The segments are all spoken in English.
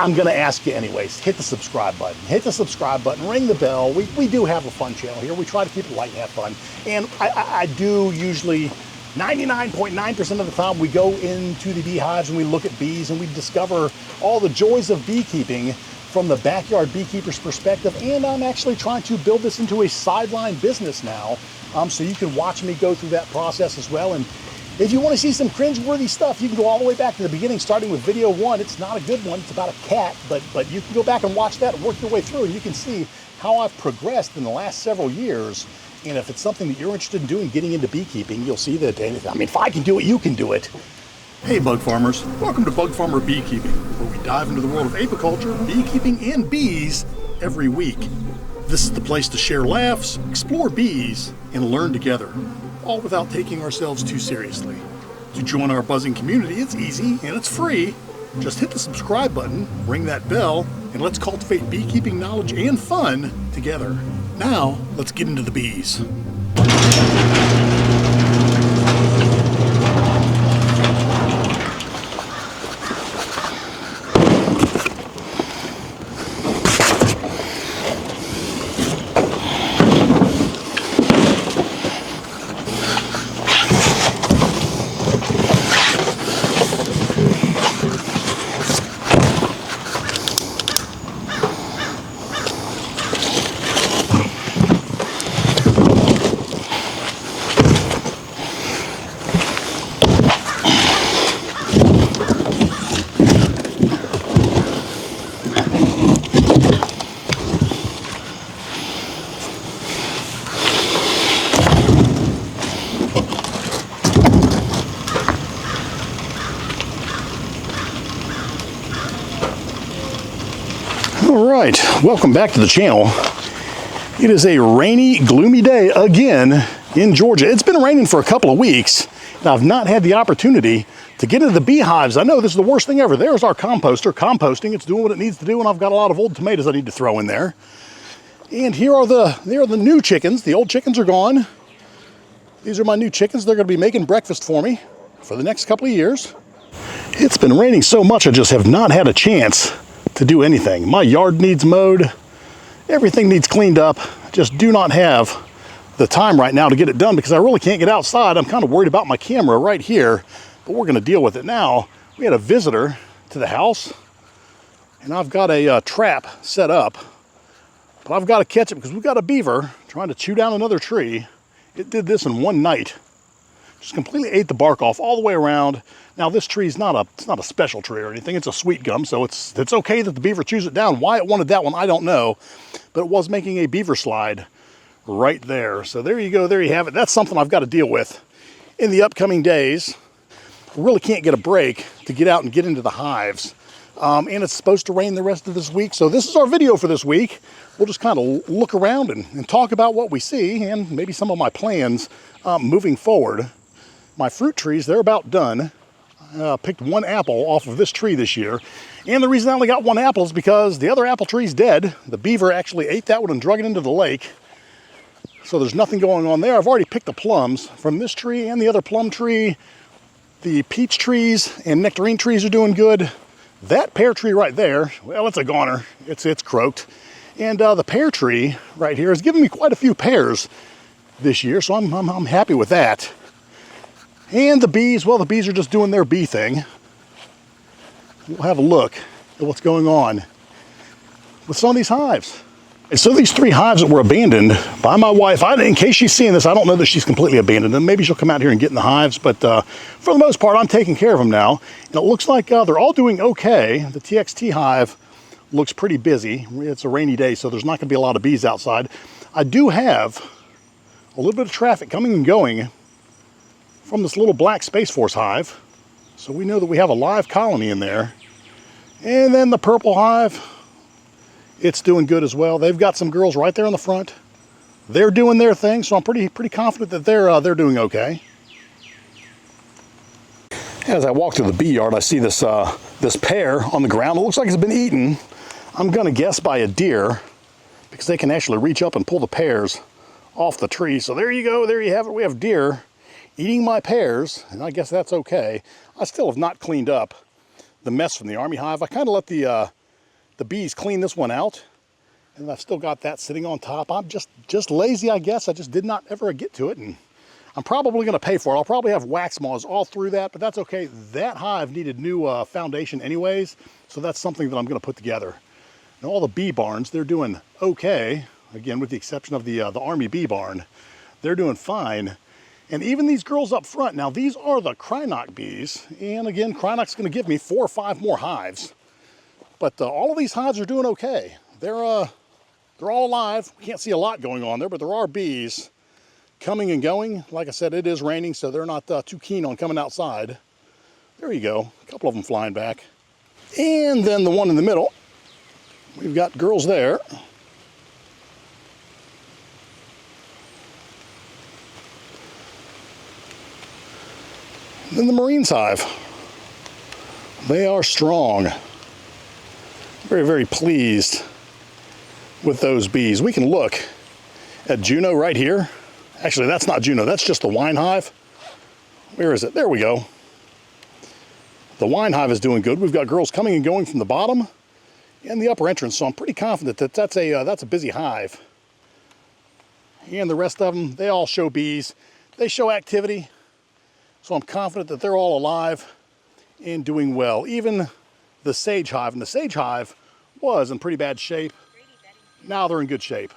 I'm gonna ask you anyways, hit the subscribe button. Hit the subscribe button, ring the bell. We do have a fun channel here. We try to keep it light and have fun. And I do usually, 99.9% of the time, we go into the beehives and we look at bees and we discover all the joys of beekeeping from the backyard beekeeper's perspective. And I'm actually trying to build this into a sideline business now, so you can watch me go through that process as well. And if you want to see some cringe-worthy stuff, you can go all the way back to the beginning, starting with video 1. It's not a good one. It's about a cat, but you can go back and watch that and work your way through, and you can see how I've progressed in the last several years. And if it's something that you're interested in doing, getting into beekeeping, you'll see that, I mean, if I can do it, you can do it. Hey, bug farmers. Welcome to Bug Farmer Beekeeping, where we dive into the world of apiculture, beekeeping, and bees every week. This is the place to share laughs, explore bees, and learn together, all without taking ourselves too seriously. To join our buzzing community, it's easy and it's free. Just hit the subscribe button, ring that bell, and let's cultivate beekeeping knowledge and fun together. Now, let's get into the bees. All right, welcome back to the channel. It is a rainy, gloomy day again in Georgia. It's been raining for a couple of weeks, and I've not had the opportunity to get into the beehives. I know this is the worst thing ever. There's our composter composting. It's doing what it needs to do, and I've got a lot of old tomatoes I need to throw in there. And here are the new chickens. The old chickens are gone. These are my new chickens. They're going to be making breakfast for me for the next couple of years. It's been raining so much, I just have not had a chance to do anything. My yard needs mowed. Everything needs cleaned up. I just do not have the time right now to get it done because I really can't get outside. I'm kind of worried about my camera right here, but we're going to deal with it now. We had a visitor to the house, and I've got a trap set up, but I've got to catch it because we've got a beaver trying to chew down another tree. It did this in one night. Just completely ate the bark off all the way around. Now this tree is not a special tree or anything. It's a sweet gum, so it's okay that the beaver chews it down. Why it wanted that one, I don't know, but it was making a beaver slide right there. So there you go. There you have it. That's something I've got to deal with in the upcoming days. I really can't get a break to get out and get into the hives, and it's supposed to rain the rest of this week. So this is our video for this week. We'll just kind of look around and talk about what we see and maybe some of my plans moving forward. My fruit trees, they're about done. Picked one apple off of this tree this year. And the reason I only got one apple is because the other apple tree's dead. The beaver actually ate that one and drug it into the lake. So there's nothing going on there. I've already picked the plums from this tree and the other plum tree. The peach trees and nectarine trees are doing good. That pear tree right there, well, it's a goner. It's croaked. And the pear tree right here has given me quite a few pears this year, so I'm happy with that. And the bees, well, the bees are just doing their bee thing. We'll have a look at what's going on with some of these hives. And so these 3 hives that were abandoned by my wife, in case she's seeing this, I don't know that she's completely abandoned them. Maybe she'll come out here and get in the hives, but for the most part, I'm taking care of them now. And it looks like they're all doing okay. The TXT hive looks pretty busy. It's a rainy day, so there's not going to be a lot of bees outside. I do have a little bit of traffic coming and going from this little black Space Force hive. So we know that we have a live colony in there. And then the purple hive, it's doing good as well. They've got some girls right there in the front. They're doing their thing, so I'm pretty confident that they're doing okay. As I walk through the bee yard, I see this pear on the ground. It looks like it's been eaten. I'm gonna guess by a deer, because they can actually reach up and pull the pears off the tree. So there you go, there you have it. We have deer eating my pears, and I guess that's okay. I still have not cleaned up the mess from the army hive. I kind of let the the bees clean this one out, and I've still got that sitting on top. I'm just lazy, I guess. I just did not ever get to it, and I'm probably going to pay for it. I'll probably have wax moths all through that, but that's okay. That hive needed new foundation anyways, so that's something that I'm going to put together. Now, all the bee barns, they're doing okay. Again, with the exception of the Army bee barn, they're doing fine. And even these girls up front, now these are the Krynock bees, and again, Krynock's going to give me 4 or 5 more hives. But all of these hives are doing okay. They're all alive. We can't see a lot going on there, but there are bees coming and going. Like I said, it is raining, so they're not too keen on coming outside. There you go, a couple of them flying back. And then the one in the middle, we've got girls there. Then the Marines hive. They are strong. Very, very pleased with those bees. We can look at Juno right here. Actually, that's not Juno, that's just the wine hive. Where is it? There we go. The wine hive is doing good. We've got girls coming and going from the bottom and the upper entrance, so I'm pretty confident that that's a busy hive. And the rest of them, they all show bees. They show activity. So I'm confident that they're all alive and doing well. Even the sage hive, and the sage hive was in pretty bad shape. Now they're in good shape.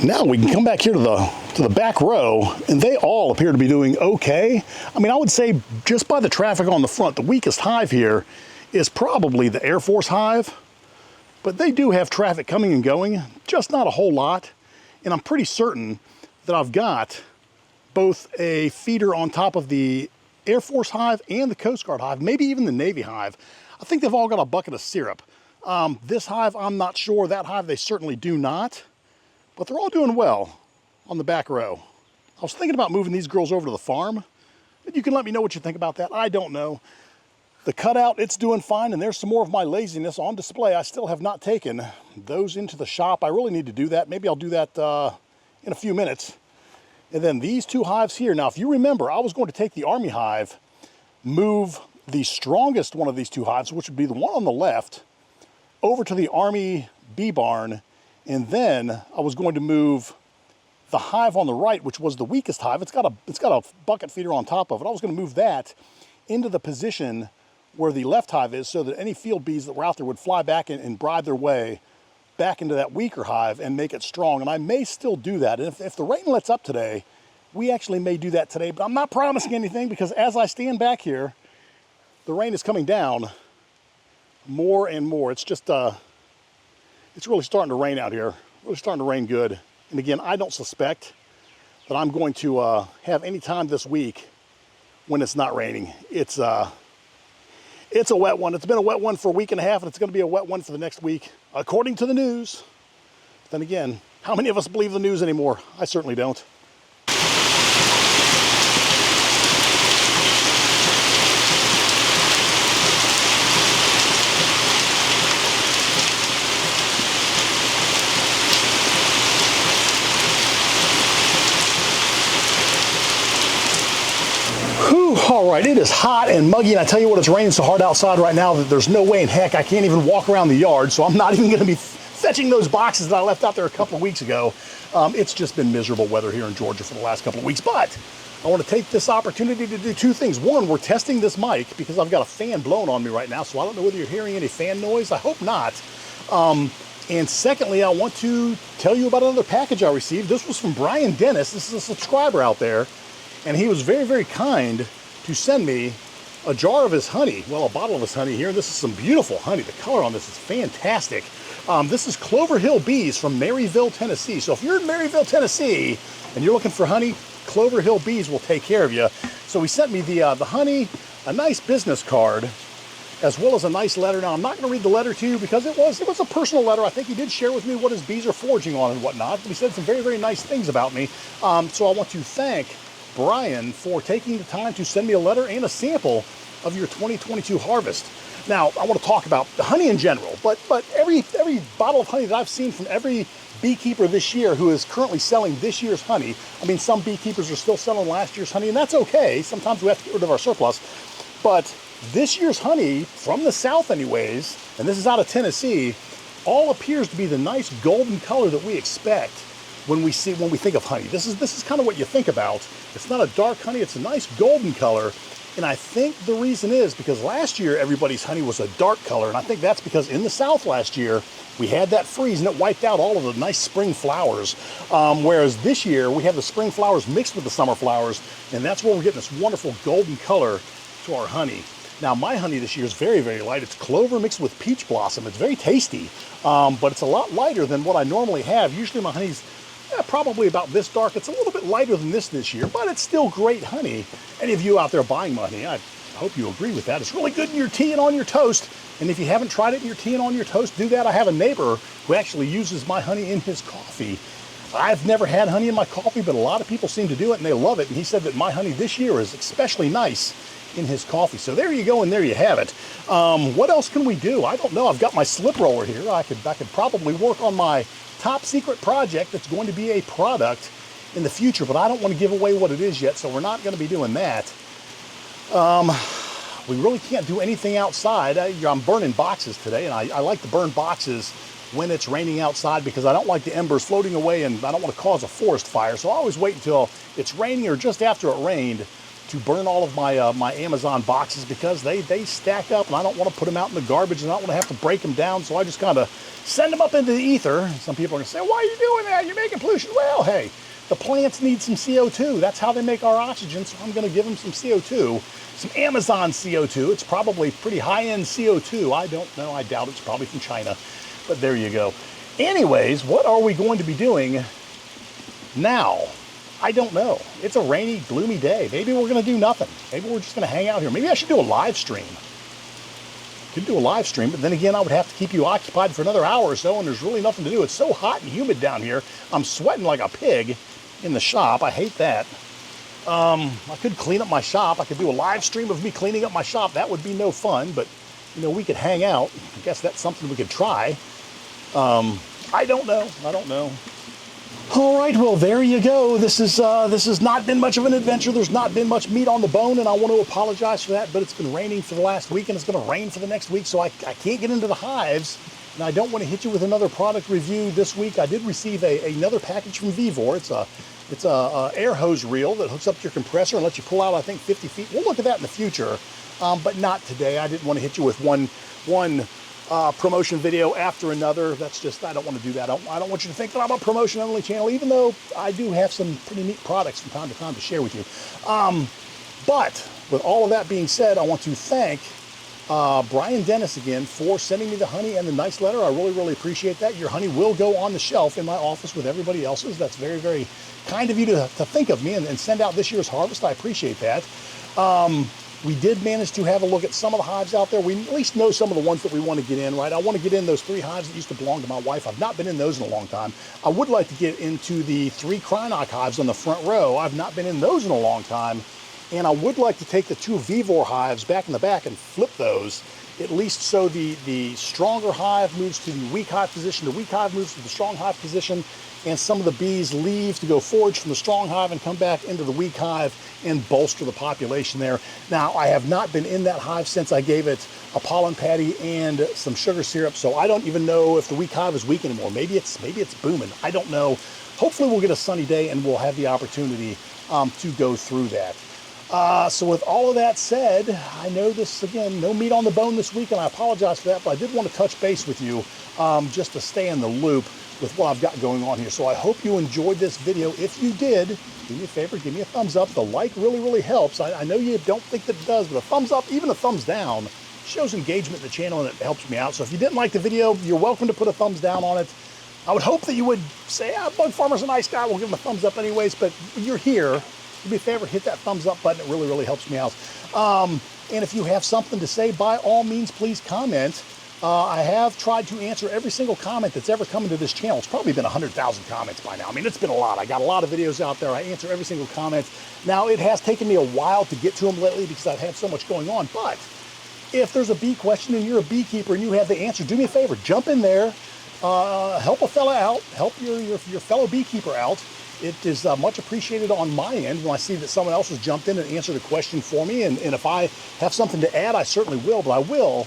Now we can come back here to the back row, and they all appear to be doing okay. I mean, I would say just by the traffic on the front, the weakest hive here is probably the Air Force hive, but they do have traffic coming and going, just not a whole lot. And I'm pretty certain that I've got both a feeder on top of the Air Force hive and the Coast Guard hive, maybe even the Navy hive. I think they've all got a bucket of syrup. This hive, I'm not sure. That hive, they certainly do not. But they're all doing well on the back row. I was thinking about moving these girls over to the farm, but you can let me know what you think about that. I don't know. The cutout, it's doing fine, and there's some more of my laziness on display. I still have not taken those into the shop. I really need to do that. Maybe I'll do that in a few minutes. And then these 2 hives here. Now, if you remember, I was going to take the Army hive, move the strongest one of these 2 hives, which would be the one on the left, over to the Army bee barn, and then I was going to move the hive on the right, which was the weakest hive. It's got a bucket feeder on top of it. I was going to move that into the position where the left hive is, so that any field bees that were out there would fly back and bride their way back into that weaker hive and make it strong. And I may still do that. And if the rain lets up today, we actually may do that today, but I'm not promising anything, because as I stand back here, the rain is coming down more and more. It's just, it's really starting to rain out here. Really starting to rain good. And again, I don't suspect that I'm going to have any time this week when it's not raining. It's a wet one. It's been a wet one for a week and a half, and it's going to be a wet one for the next week, according to the news. Then again, how many of us believe the news anymore? I certainly don't. All right, it is hot and muggy, and I tell you what, it's raining so hard outside right now that there's no way in heck I can't even walk around the yard, so I'm not even going to be fetching those boxes that I left out there a couple of weeks ago. It's just been miserable weather here in Georgia for the last couple of weeks, but I want to take this opportunity to do 2 things. One, we're testing this mic because I've got a fan blowing on me right now, so I don't know whether you're hearing any fan noise. I hope not. And secondly, I want to tell you about another package I received. This was from Brian Dennis. This is a subscriber out there, and he was very, very kind to send me a jar of his honey, well, a bottle of his honey here. This is some beautiful honey. The color on this is fantastic. This is Clover Hill Bees from Maryville, Tennessee. So if you're in Maryville, Tennessee, and you're looking for honey, Clover Hill Bees will take care of you. So he sent me the honey, a nice business card, as well as a nice letter. Now, I'm not going to read the letter to you because it was a personal letter. I think he did share with me what his bees are foraging on and whatnot. He said some very, very nice things about me. So I want to thank Brian for taking the time to send me a letter and a sample of your 2022 harvest. Now, I want to talk about the honey in general, but every bottle of honey that I've seen from every beekeeper this year who is currently selling this year's honey, I mean, some beekeepers are still selling last year's honey, and that's okay. Sometimes we have to get rid of our surplus, but This year's honey, from the south anyways, and this is out of Tennessee, all appears to be the nice golden color that we expect when we think of honey. This is kind of what you think about. It's not a dark honey, it's a nice golden color. And I think the reason is because last year everybody's honey was a dark color, and I think that's because in the south last year we had that freeze and it wiped out all of the nice spring flowers. Whereas this year we have the spring flowers mixed with the summer flowers, and that's where we're getting this wonderful golden color to our honey. Now my honey this year is very, very light. It's clover mixed with peach blossom. It's very tasty, but it's a lot lighter than what I normally have. Usually my honey's probably about this dark. It's a little bit lighter than this year, but it's still great honey. Any of you out there buying my honey, I hope you agree with that. It's really good in your tea and on your toast. And if you haven't tried it in your tea and on your toast, do that. I have a neighbor who actually uses my honey in his coffee. I've never had honey in my coffee, but a lot of people seem to do it and they love it. And he said that my honey this year is especially nice in his coffee. So there you go, and there you have it. What else can we do? I don't know. I've got my slip roller here. I could probably work on my top secret project that's going to be a product in the future, but I don't want to give away what it is yet, so we're not going to be doing that. We really can't do anything outside. I'm burning boxes today, and I like to burn boxes when it's raining outside because I don't like the embers floating away, and I don't want to cause a forest fire. So I always wait until it's raining or just after it rained to burn all of my my Amazon boxes because they stack up, and I don't want to put them out in the garbage, and I don't want to have to break them down. So I just kind of send them up into the ether. Some people are going to say, why are you doing that? You're making pollution. Well, hey, the plants need some CO2. That's how they make our oxygen, so I'm going to give them some CO2, some Amazon CO2. It's probably pretty high-end CO2. I don't know. I doubt it's probably from China, but there you go. Anyways, what are we going to be doing now? I don't know. It's a rainy, gloomy day. Maybe we're going to do nothing. Maybe we're just going to hang out here. Maybe I should do a live stream. Could do a live stream, but then again, I would have to keep you occupied for another hour or so, and there's really nothing to do. It's so hot and humid down here. I'm sweating like a pig in the shop. I hate that. I could clean up my shop. I could do a live stream of me cleaning up my shop. That would be no fun, but you know, we could hang out. I guess that's something we could try. I don't know. I don't know. All right, well, there you go. This has not been much of an adventure. There's not been much meat on the bone, and I want to apologize for that, but it's been raining for the last week, and it's going to rain for the next week, so I can't get into the hives, and I don't want to hit you with another product review this week. I did receive another package from Vevor. It's a air hose reel that hooks up to your compressor and lets you pull out, I think, 50 feet. We'll look at that in the future, but not today. I didn't want to hit you with one promotion video after another. That's just, I don't want to do that. I don't want you to think that I'm a promotion-only channel, even though I do have some pretty neat products from time to time to share with you. But with all of that being said, I want to thank Brian Dennis again for sending me the honey and the nice letter. I really, really appreciate that. Your honey will go on the shelf in my office with everybody else's. That's very, very kind of you to think of me and send out this year's harvest. I appreciate that. We did manage to have a look at some of the hives out there. We at least know some of the ones that we want to get in, right? I want to get in those 3 hives that used to belong to my wife. I've not been in those in a long time. I would like to get into the 3 Krynock hives on the front row. I've not been in those in a long time. And I would like to take the 2 Vevor hives back in the back and flip those, at least so the stronger hive moves to the weak hive position, the weak hive moves to the strong hive position, and some of the bees leave to go forage from the strong hive and come back into the weak hive and bolster the population there. Now, I have not been in that hive since I gave it a pollen patty and some sugar syrup, so I don't even know if the weak hive is weak anymore. Maybe it's booming. I don't know. Hopefully we'll get a sunny day and we'll have the opportunity to go through that. So with all of that said, I know this, again, no meat on the bone this week, and I apologize for that, but I did want to touch base with you just to stay in the loop with what I've got going on here. So I hope you enjoyed this video. If you did, do me a favor, give me a thumbs up. The like really, really helps. I know you don't think that it does, but a thumbs up, even a thumbs down, shows engagement in the channel and it helps me out. So if you didn't like the video, you're welcome to put a thumbs down on it. I would hope that you would say, Bug Farmer's a nice guy, we'll give him a thumbs up anyways, but you're here. Do me a favor, hit that thumbs up button. It really, really helps me out. And if you have something to say, by all means, please comment. I have tried to answer every single comment that's ever come into this channel. It's probably been 100,000 comments by now. I mean, it's been a lot. I got a lot of videos out there. I answer every single comment. Now, it has taken me a while to get to them lately because I've had so much going on. But if there's a bee question and you're a beekeeper and you have the answer, do me a favor, jump in there, help a fella out, help your fellow beekeeper out, It is much appreciated on my end when I see that someone else has jumped in and answered a question for me. And if I have something to add, I certainly will. But I will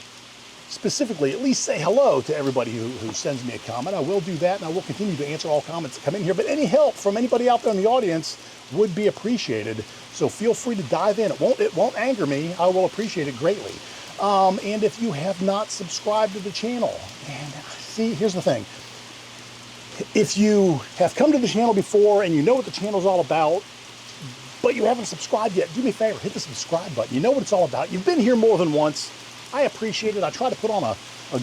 specifically at least say hello to everybody who sends me a comment. I will do that, and I will continue to answer all comments that come in here. But any help from anybody out there in the audience would be appreciated. So feel free to dive in. It won't anger me. I will appreciate it greatly. And if you have not subscribed to the channel, and see, here's the thing. If you have come to the channel before and you know what the channel is all about, but you haven't subscribed yet, do me a favor, hit the subscribe button. You know what it's all about. You've been here more than once. I appreciate it. I try to put on a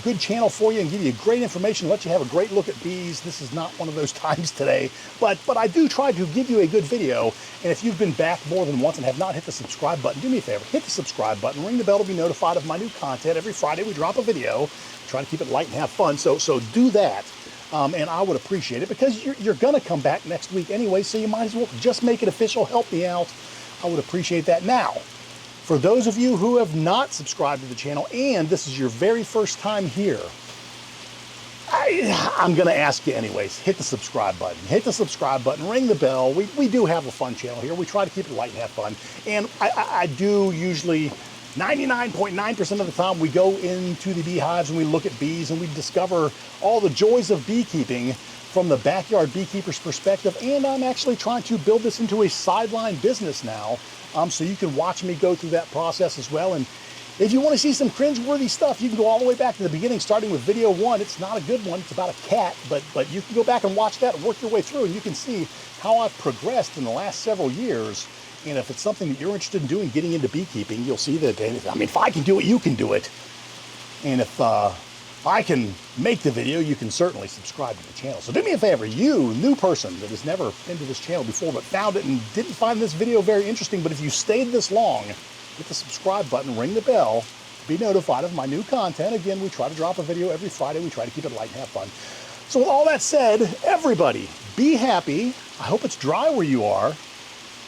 good channel for you and give you great information, let you have a great look at bees. This is not one of those times today, but I do try to give you a good video. And if you've been back more than once and have not hit the subscribe button, do me a favor, hit the subscribe button, ring the bell to be notified of my new content. Every Friday we drop a video. Try to keep it light and have fun, so do that. And I would appreciate it, because you're going to come back next week anyway, so you might as well just make it official. Help me out. I would appreciate that. Now, for those of you who have not subscribed to the channel and this is your very first time here, I'm going to ask you anyways, hit the subscribe button. Hit the subscribe button, ring the bell. We do have a fun channel here. We try to keep it light and have fun. And I do usually, 99.9% of the time, we go into the beehives and we look at bees and we discover all the joys of beekeeping from the backyard beekeeper's perspective. And I'm actually trying to build this into a sideline business now, so you can watch me go through that process as well. And if you want to see some cringeworthy stuff, you can go all the way back to the beginning, starting with video 1. It's not a good one. It's about a cat, but you can go back and watch that and work your way through, and you can see how I've progressed in the last several years. And if it's something that you're interested in doing, getting into beekeeping, you'll see that, I mean, if I can do it, you can do it. And if I can make the video, you can certainly subscribe to the channel. So do me a favor, you new person that has never been to this channel before but found it and didn't find this video very interesting, but if you stayed this long, hit the subscribe button, ring the bell, be notified of my new content. Again, we try to drop a video every Friday. We try to keep it light and have fun. So with all that said, everybody, be happy. I hope it's dry where you are,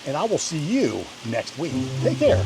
and I will see you next week. Take care.